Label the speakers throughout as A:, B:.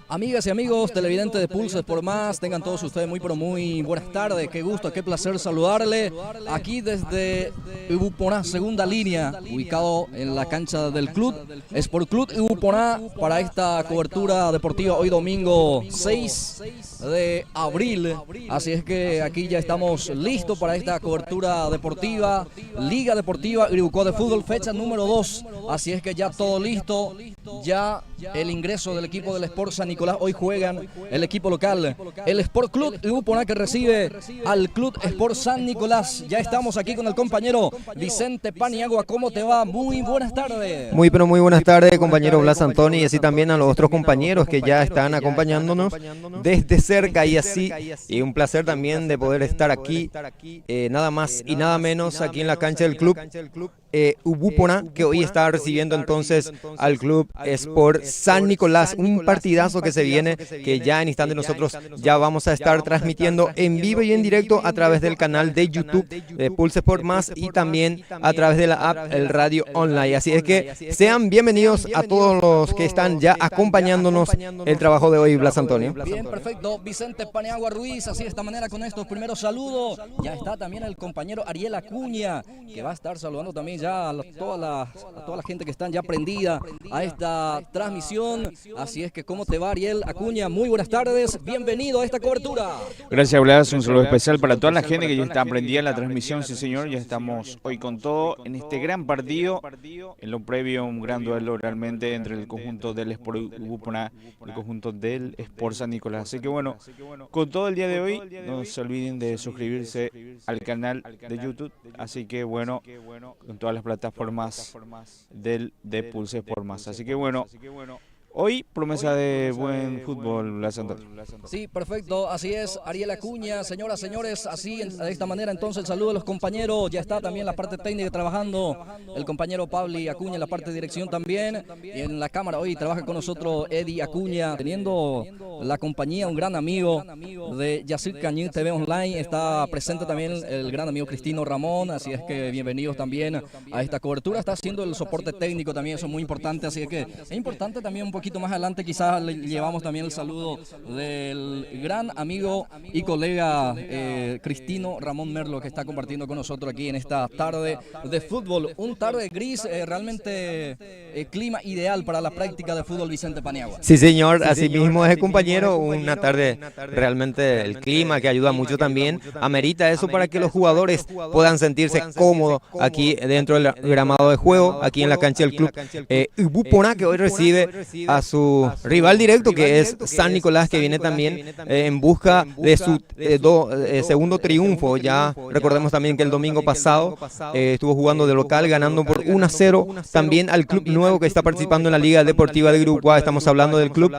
A: Amigas y amigos televidentes de Pulso por Más, tengan todos ustedes muy pero muy buenas tardes, qué gusto, qué placer saludarle aquí desde Ubuponá, segunda línea, ubicado en la cancha del club Sport Club Ubuponá para esta cobertura deportiva hoy domingo 6 de abril. Así es que aquí ya estamos listos para esta cobertura deportiva, Liga Deportiva Iribucuá de Fútbol, fecha número 2. Así es que ya todo listo, ya el ingreso del equipo del Sport San Nicolás. Hoy juegan el equipo local, el Sport Club Ubuponá, que recibe al Club Sport San Nicolás. Ya estamos aquí con el compañero Vicente Paniagua. ¿Cómo te va? Muy buenas tardes.
B: Muy pero muy buenas tardes, compañero Blas Antoni, y así también a los otros compañeros que ya están acompañándonos desde cerca y así. Y un placer también de poder estar aquí, nada más y nada menos aquí en la cancha del club Ubuponá, que hoy está recibiendo entonces al Club Sport San Nicolás. Un partidazo que se viene, que ya en instante nosotros ya vamos a estar transmitiendo en vivo y en directo a través del canal de YouTube de Pulso Sport Más y también a través de la app El Radio Online. Así es que sean bienvenidos a todos los que están ya acompañándonos el trabajo de hoy, Blas Antonio.
A: Bien, perfecto. Vicente Paniagua Ruiz, así de esta manera con estos primeros saludos. Ya está también el compañero Ariel Acuña, que va a estar saludando también ya a toda la gente que están ya prendida a esta transmisión. Así es que, ¿cómo te va, Ariel Acuña? Muy buenas tardes, bienvenido a esta cobertura.
C: Gracias, Blas, un saludo especial para toda la gente que ya está prendida en la transmisión. Sí, señor, ya estamos hoy con todo en este gran partido. En lo previo, un gran duelo realmente entre el conjunto del Sport Ubuponá y el conjunto del Sport San Nicolás. Así que bueno, con todo el día de hoy, no se olviden de suscribirse al canal de YouTube. Así que bueno, con todas las plataformas de Pulse por Más. Así que bueno, hoy promesa de buen fútbol, Blas Antonio.
A: Sí, perfecto, así es, Ariel Acuña. Señoras, señores, así de esta manera entonces el saludo de los compañeros. Ya está también la parte técnica trabajando el compañero Pabli Acuña en la parte de dirección también. Y en la cámara hoy trabaja con nosotros Eddie Acuña, teniendo la compañía, un gran amigo de Yacir Cañín TV Online. Está presente también el gran amigo Cristino Ramón, así es que bienvenidos también a esta cobertura. Está haciendo el soporte técnico también, eso es muy importante, así es que es importante también un poquito más adelante quizás le llevamos también el saludo del gran amigo y colega Cristino Ramón Merlo, que está compartiendo con nosotros aquí en esta tarde de fútbol. Un tarde gris, realmente clima ideal para la práctica de fútbol, Vicente Paniagua.
B: Sí, señor, así mismo es, compañero, una tarde realmente el clima que ayuda mucho también, amerita eso para que los jugadores puedan sentirse cómodos aquí dentro del gramado de juego, aquí en la cancha del club Ubuponá, que hoy recibe a su rival directo, que es San Nicolás, que viene también en busca de su segundo triunfo. Ya recordemos también que el domingo pasado estuvo jugando de local, ganando por 1-0 también al club nuevo que está participando en la Liga Deportiva de Iribucuá. Estamos hablando del club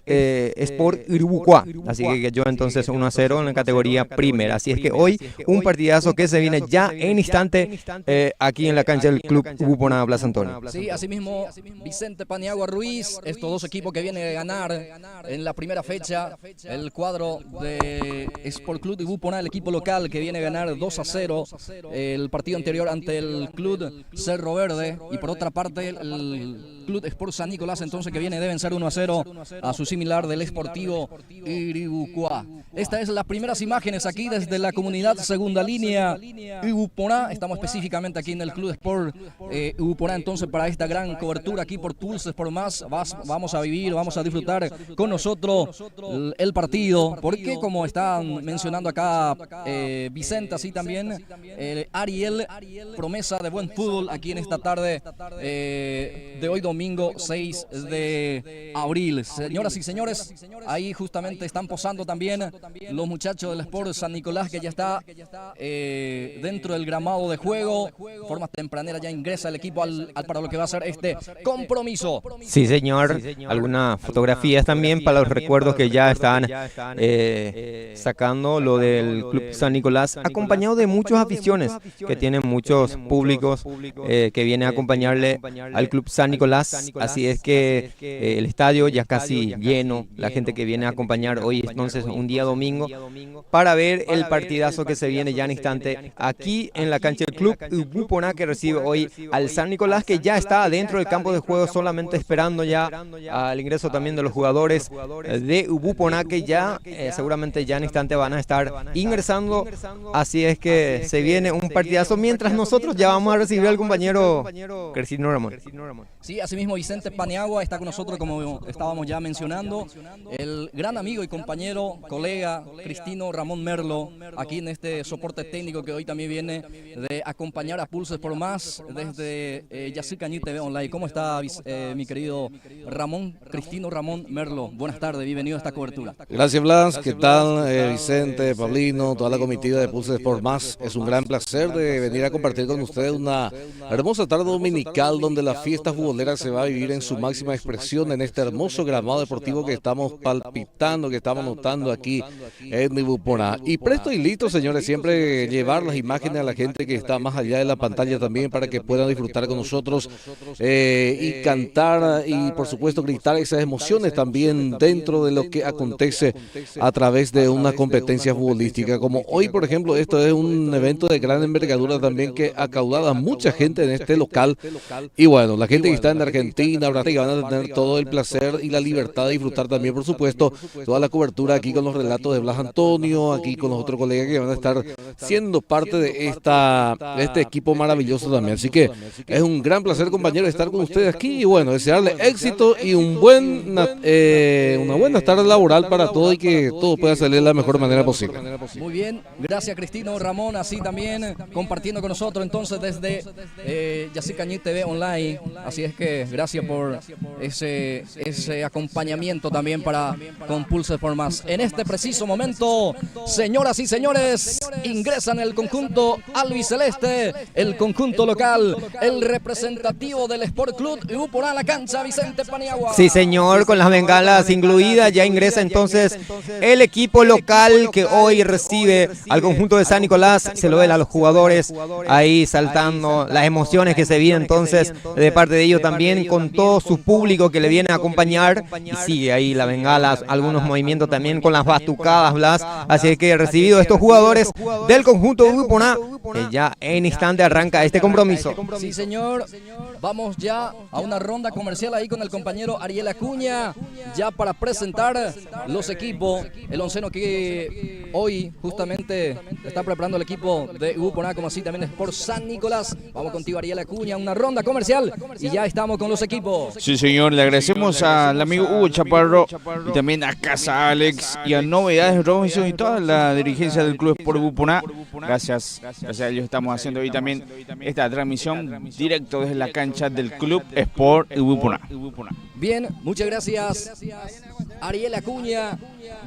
B: Sport Iribucuá, así que yo entonces 1-0 en la categoría primera. Así es que hoy un partidazo que se viene ya en instante aquí en la cancha del club Ubuponá, Blas Antonio.
A: Sí, así mismo Vicente Paniagua Ruiz, estos dos equipos que vienen a ganar en la primera fecha, el cuadro de Sport Club Ubuponá, el equipo local que viene a ganar 2-0 el partido anterior ante el club Cerro Verde, y por otra parte el club Sport San Nicolás entonces que viene de vencer 1-0 a su similar del Sportivo Iribucuá. Estas es las primeras imágenes aquí desde la comunidad segunda línea Ubuponá. Estamos específicamente aquí en el club Sport Ubuponá entonces para esta gran cobertura aquí por Pulse por Más. Vamos a vivir, vamos a disfrutar con nosotros el partido, porque como están mencionando acá Vicente, así también Ariel, promesa de buen fútbol aquí en esta tarde de hoy domingo 6 de abril. Señoras y señores, ahí justamente están posando también los muchachos del Sport San Nicolás, que ya está dentro del gramado de juego. De forma tempranera ya ingresa el equipo para lo que va a ser este compromiso.
B: Sí, señor. Algunas fotografías también para los recuerdos que ya están sacando lo del Club San Nicolás, acompañado de muchas aficiones que tienen muchos públicos que vienen a acompañarle al Club San Nicolás. Así es que el estadio ya casi lleno. lleno, la gente que viene a acompañar hoy, entonces un día domingo, para ver el partidazo que se viene ya en instante aquí en la cancha del Club Ubuponá, que recibe hoy al San Nicolás, que ya está dentro del campo de juego, solamente esperando ya al ingreso también de los jugadores de Ubuponá, que ya seguramente ya en instante van a estar ingresando. Así es que se viene un partidazo, mientras nosotros ya vamos a recibir al compañero Cristino Ramón.
A: Sí, asimismo Vicente Paniagua está con nosotros, como estábamos ya mencionando, el gran amigo y compañero, colega Cristino Ramón Merlo, aquí en este soporte técnico que hoy también viene de acompañar a Pulses por Más desde Yacir Cañí TV Online. ¿Cómo está mi querido Cristino Ramón Merlo? Buenas tardes, bienvenido a esta cobertura.
D: Gracias, Blas. ¿Qué tal, Vicente, Pablino, toda la comitiva de Pulses por Más? Es un gran placer de venir a compartir con ustedes una hermosa tarde dominical donde la fiesta futbolera se va a vivir en su máxima expresión en este hermoso gramado deportivo que estamos palpitando, que estamos notando aquí en Ubuponá. Y presto y listo, señores, siempre llevar las imágenes a la gente que está más allá de la pantalla también para que puedan disfrutar con nosotros y cantar y por supuesto gritar esas emociones también dentro de lo que acontece a través de una competencia futbolística. Como hoy, por ejemplo, esto es un evento de gran envergadura también que acaudala a mucha gente en este local. Y bueno, la gente que está en Argentina, Brasil, van a tener todo el placer y la libertad de disfrutar también, por supuesto, toda la cobertura aquí con los relatos de Blas Antonio, aquí con los otros colegas que van a estar siendo parte de este equipo maravilloso también. Así que es un gran placer, compañero, estar con ustedes aquí y bueno, desearle éxito y una buena tarde laboral para todos y que todo pueda salir de la mejor manera posible.
A: Muy bien, gracias Cristino Ramón, así también compartiendo con nosotros entonces desde Yacir Cañí TV Online. Así es que gracias por ese acompañamiento también con Pulses por Más. En este preciso momento, señoras y señores, ingresan el conjunto albiceleste, el conjunto local, el representativo del Sport Club Ubuponá a la cancha, Vicente Paniagua.
B: Sí, señor, con las bengalas incluidas, ya ingresa entonces el equipo local que hoy recibe al conjunto de San Nicolás. Se lo ven a los jugadores ahí saltando, las emociones que se viven entonces de parte de ellos también, con todo su público que le viene a acompañar. Y sigue ahí la bengala, algunos movimientos también con las batucadas, Blas. Así que recibido estos jugadores del conjunto de Ubuponá, que ya en instante arranca este compromiso.
A: Sí, señor. Vamos ya a una ronda comercial ahí con el compañero Ariel Acuña, ya para presentar los equipos, el onceno que hoy justamente está preparando el equipo de Ubuponá, como así también es por San Nicolás. Vamos contigo, Ariel Acuña, una ronda comercial y ya estamos con los equipos.
C: Sí, señor, le agradecemos al amigo Hugo Chaparro y también a Casa Alex y a Novedades Robinson y toda la dirigencia del Club Sport Ubuponá. Gracias a ellos estamos haciendo hoy también esta transmisión directo desde la cancha del Club Sport Ubuponá.
A: Bien, muchas gracias, Ariel Acuña.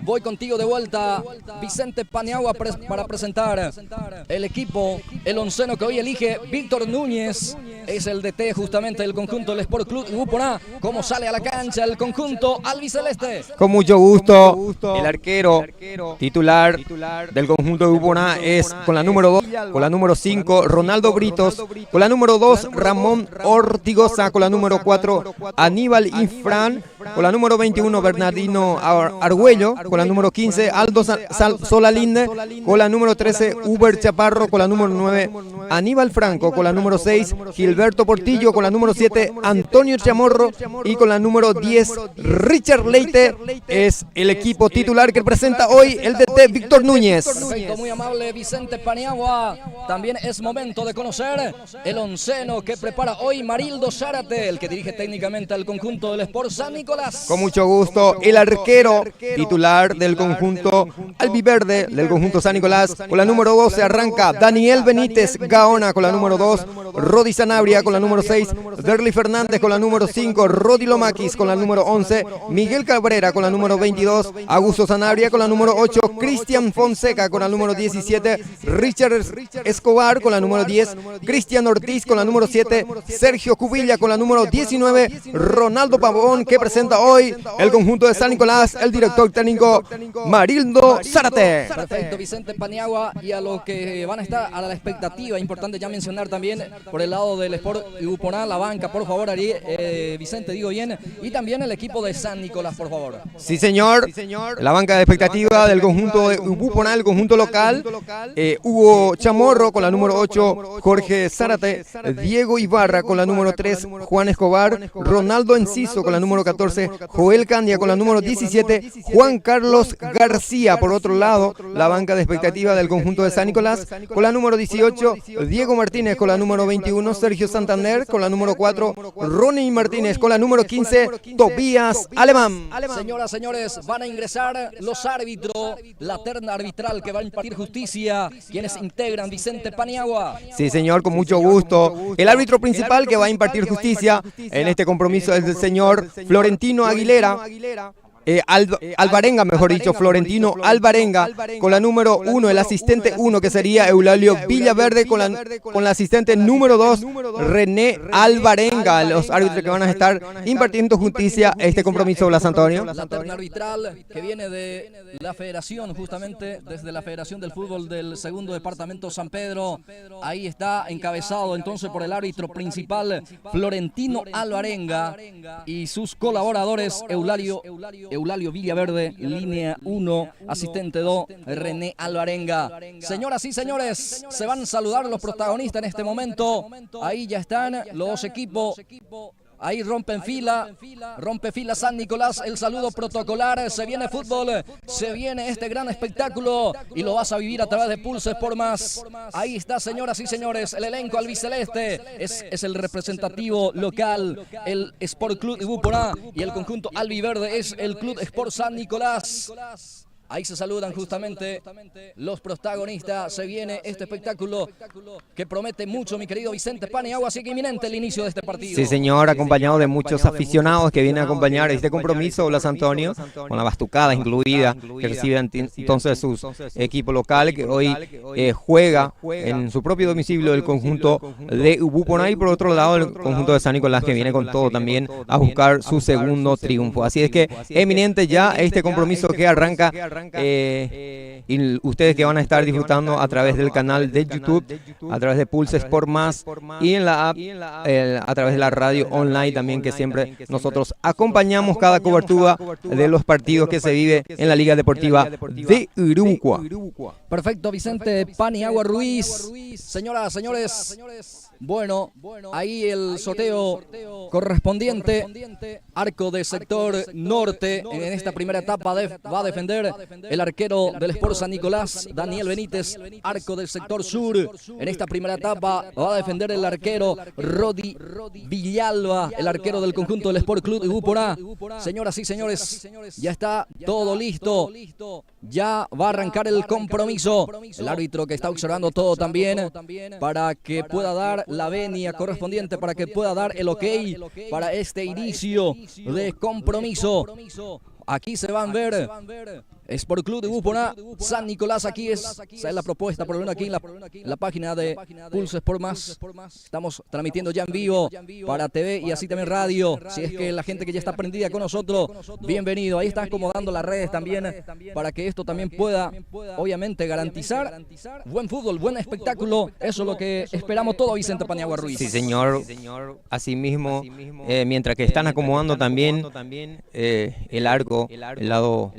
A: Voy contigo de vuelta, Vicente Paniagua, para presentar el equipo, el onceno que hoy elige Víctor Núñez. Es el DT justamente del conjunto del Sport Club Ubuponá. ¿Cómo sale a la cancha el conjunto albiceleste?
B: Con mucho gusto, el arquero titular del conjunto de Ubuponá es con la número 2, con la número 5, Ronaldo Britos, con la número 2, Ramón Ortigosa, con la número 4, Aníbal Infran, con la número 21, Bernardino Argüello, con la número 15, Aldo Solalinde, con la número 13, Uber Chaparro, con la número 9, Aníbal Franco, con la número 6, Gilberto Portillo, con la número 7, Antonio Chamorro y con la número 10, Richard Leite. Es el equipo titular que presenta hoy el DT Víctor Núñez.
A: Perfecto, muy amable Vicente Paniagua. También es momento de conocer el onceno que prepara hoy Marildo Zárate, el que dirige técnicamente al conjunto del Sport San Nicolás.
B: Con mucho gusto, el arquero titular del conjunto albiverde, del conjunto San Nicolás, con la número 12 arranca Daniel Benítez Gaona, con la número 2, Rodi Sanabria con la número 6, Derly Fernández con la número 5, Rodi Lomaquis con la número 11, Miguel Cabrera con la número 22, Augusto Sanabria con la número 8, Cristian Fonseca con la número 17, Richard Escobar con la número 10, Cristian Ortiz con la número 7, Sergio Cubilla con la número 19, Ronaldo Pavón, que presenta hoy el conjunto de San Nicolás, el director técnico técnico Marildo Zárate.
A: Perfecto, Vicente Paniagua, y a los que van a estar a la expectativa, importante ya mencionar también por el lado del Sport Ubuponá, la banca, por favor, Vicente, digo bien, y también el equipo de San Nicolás, por favor.
B: Sí, señor. La banca de expectativa del conjunto de Ubuponá, el conjunto local. Hugo Chamorro con la número 8, Jorge Zárate, Diego Ibarra con la número 3, Juan Escobar, Ronaldo Enciso con la número 14, Joel Candia con la número 17, Juan Carlos García. Por otro lado, la banca de expectativa del conjunto de San Nicolás con la número 18, Diego Martínez con la número 21, Sergio Santander con la número 4, Ronnie Martínez con la número 15, Tobías Alemán.
A: Señoras, señores, van a ingresar los árbitros, la terna arbitral que va a impartir justicia, quienes integran Vicente Paniagua.
B: Sí, señor, con mucho gusto. El árbitro principal que va a impartir justicia en este compromiso es el señor Florentino Aguilera. Alvarenga, mejor dicho, Florentino Alvarenga, con la número 1, el asistente 1, que sería Eulalio Villaverde, con la asistente número 2, René Alvarenga, los árbitros que van a estar impartiendo justicia a este compromiso, Blas Antonio.
A: La terna arbitral que viene de la federación, justamente desde la Federación del Fútbol del Segundo Departamento San Pedro. Ahí está encabezado entonces por el árbitro principal, Florentino Alvarenga, y sus colaboradores, Eulalio Villaverde, línea 1, asistente 2, René Alvarenga. Señoras y señores, se van a saludar los protagonistas en este momento. Ahí ya están los dos equipos. Ahí rompe fila San Nicolás, el saludo protocolar. Se viene fútbol, se viene este gran espectáculo y lo vas a vivir a través de Pulse Sport Más. Ahí está, señoras y señores, el elenco albiceleste es el representativo local, el Sport Club Ubuponá, y el conjunto albiverde es el Club Sport San Nicolás. Ahí se saludan justamente los protagonistas. Se viene este espectáculo que promete mucho, mi querido Vicente Paniagua, así que inminente el inicio de este partido.
B: Sí, señor, acompañado de muchos aficionados que vienen a acompañar este compromiso, Blas Antonio, con la bastucada incluida, que reciben entonces sus equipo local, que hoy juega en su propio domicilio el conjunto de Ubuponá, y por otro lado el conjunto de San Nicolás, que viene con todo también a buscar su segundo triunfo. Así es que eminente ya este compromiso que arranca. Y ustedes que van a estar disfrutando a través del canal de YouTube, a través de Pulse Sport Más, y en la app, a través de la radio online también, que siempre nosotros acompañamos cada cobertura de los partidos que se vive en la Liga Deportiva de Uruguay.
A: Perfecto, Vicente Paniagua Ruiz. Señoras, señores, bueno, ahí el sorteo correspondiente. Arco de sector norte en esta primera etapa va a defender el arquero del Sport San Nicolás, Daniel Benítez. Arco del sector sur en esta primera etapa va a defender el arquero Rodi Villalba, el arquero del conjunto del Sport Club Ubuponá. Señoras y señores, ya está todo listo. Ya va a arrancar el compromiso. El árbitro que está observando todo también para que pueda dar la venia correspondiente, para que pueda dar el ok para este inicio de compromiso. Aquí se van a ver Sport Club de Ubuponá, San Nicolás. Aquí esa es la propuesta, por lo menos aquí en la página de Pulse Sport Más. Estamos transmitiendo ya en vivo para TV y así también radio. Si es que la gente que ya está prendida con nosotros, bienvenido. Ahí están acomodando las redes también para que esto también pueda, obviamente, garantizar buen fútbol, buen espectáculo. Eso es lo que esperamos todo, Vicente Paniagua Ruiz.
B: Sí, señor. Asimismo, mientras que están acomodando también el arco, el lado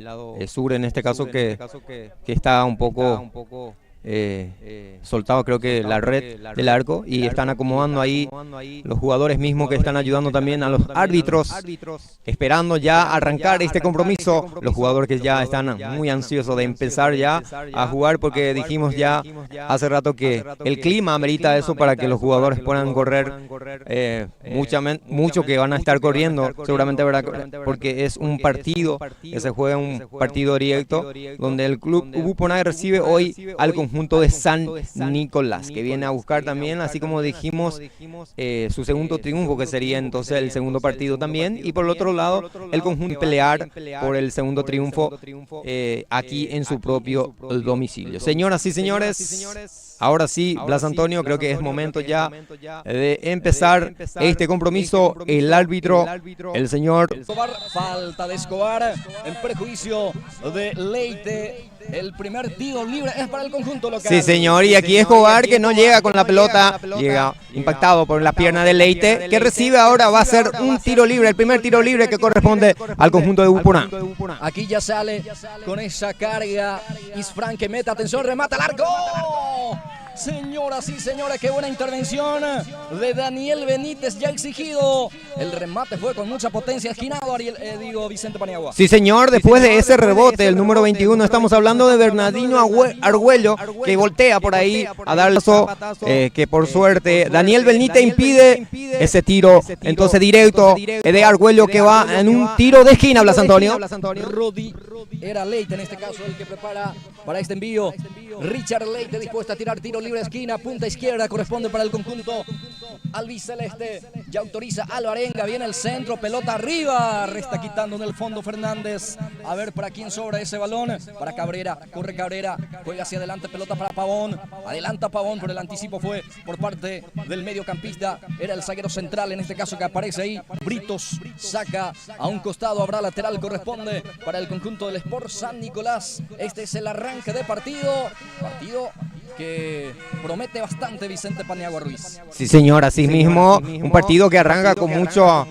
B: sur, en este caso, que está un poco soltado, creo que la red del arco, y están acomodando ahí los jugadores mismos, que están ayudando también a los árbitros, esperando ya arrancar este compromiso. Los jugadores que ya están muy ansiosos de empezar ya a jugar, porque dijimos ya hace rato que el clima amerita eso para que los jugadores puedan correr mucho, que van a estar corriendo seguramente, ¿verdad? Porque es un partido que se juega, un partido directo, donde el club Ubuponá recibe hoy al conjunto conjunto de San Nicolás, que viene a buscar también, así como dijimos, su segundo triunfo, que sería entonces el segundo partido también, y por el otro lado, el conjunto pelear por el segundo triunfo aquí en su propio domicilio. Señoras y señores, ahora sí, Blas Antonio, creo que es momento ya de empezar este compromiso. El árbitro, el señor
A: Escobar, falta de Escobar en perjuicio de Leite. El primer tiro libre es para el conjunto local.
B: Sí, señor, y aquí Escobar, que no llega con la pelota, llega impactado por la pierna de Leite, que recibe ahora, va a ser un tiro libre, el primer tiro libre que corresponde al conjunto de Buponá.
A: Aquí ya sale con esa carga Isfran, que mete, atención, remata al arco. Señoras y señores, qué buena intervención de Daniel Benítez, ya exigido. El remate fue con mucha potencia, esquinado Vicente Paniagua.
B: Sí, señor, después de ese rebote, el número 21, estamos hablando de Bernardino Argüello, que voltea por ahí a darle que por suerte Daniel Benítez impide ese tiro, entonces directo de Argüello, que va en un tiro de esquina, Blas Antonio.
A: Rodi, era Leite en este caso el que prepara para este envío. Richard Leite dispuesto a tirar tiro libre, esquina, punta izquierda, corresponde para el conjunto albiceleste. Ya autoriza Alvarenga, viene el centro, pelota arriba, resta quitando en el fondo Fernández. A ver para quién sobra ese balón. Para Cabrera, corre Cabrera, juega hacia adelante, pelota para Pavón. Adelanta Pavón, pero el anticipo fue por parte del mediocampista. Era el zaguero central en este caso que aparece ahí. Britos saca a un costado, habrá lateral, corresponde para el conjunto del Sport San Nicolás. Este es el arranque de partido que promete bastante Vicente Paniagua Ruiz.
B: Sí, señor, así mismo, un partido que arranca con muchos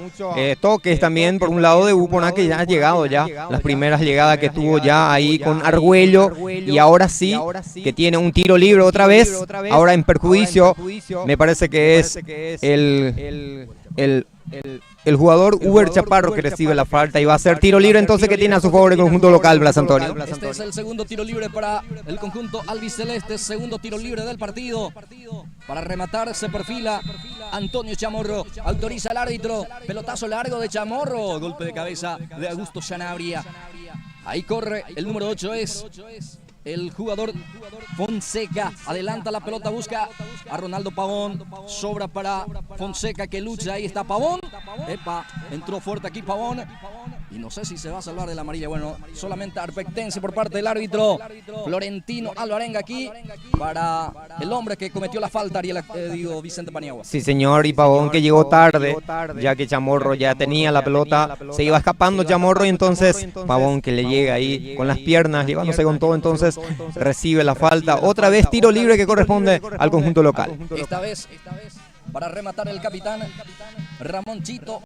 B: toques también por un lado de Buponá, que ya ha llegado ya, las primeras llegadas que tuvo ya ahí con Argüello, y ahora sí, que tiene un tiro libre otra vez, ahora en perjuicio, me parece que es el jugador Uber Chaparro que recibe la falta, y va a ser tiro libre entonces que tiene a su favor el conjunto local, Blas Antonio.
A: Este es el segundo tiro libre para el conjunto albiceleste, segundo tiro libre del partido. Para rematar se perfila Antonio Chamorro, autoriza el árbitro, pelotazo largo de Chamorro, golpe de cabeza de Augusto Sanabria. Ahí corre, el número 8 es el jugador Fonseca, adelanta la pelota, busca a Ronaldo Pavón, sobra para Fonseca que lucha, ahí está Pavón, epa, entró fuerte aquí Pavón, y no sé si se va a salvar de la amarilla, bueno, solamente arpectense por parte del árbitro Florentino Alvarenga aquí, para el hombre que cometió la falta, Vicente Paniagua.
B: Sí, señor, y Pavón que llegó tarde, ya que Chamorro ya tenía la pelota, se iba escapando Chamorro, y entonces Pavón que le llega ahí con las piernas, llevándose con todo, entonces recibe la falta. Otra vez tiro libre que corresponde al conjunto local.
A: Esta vez para rematar el capitán Ramón Chito.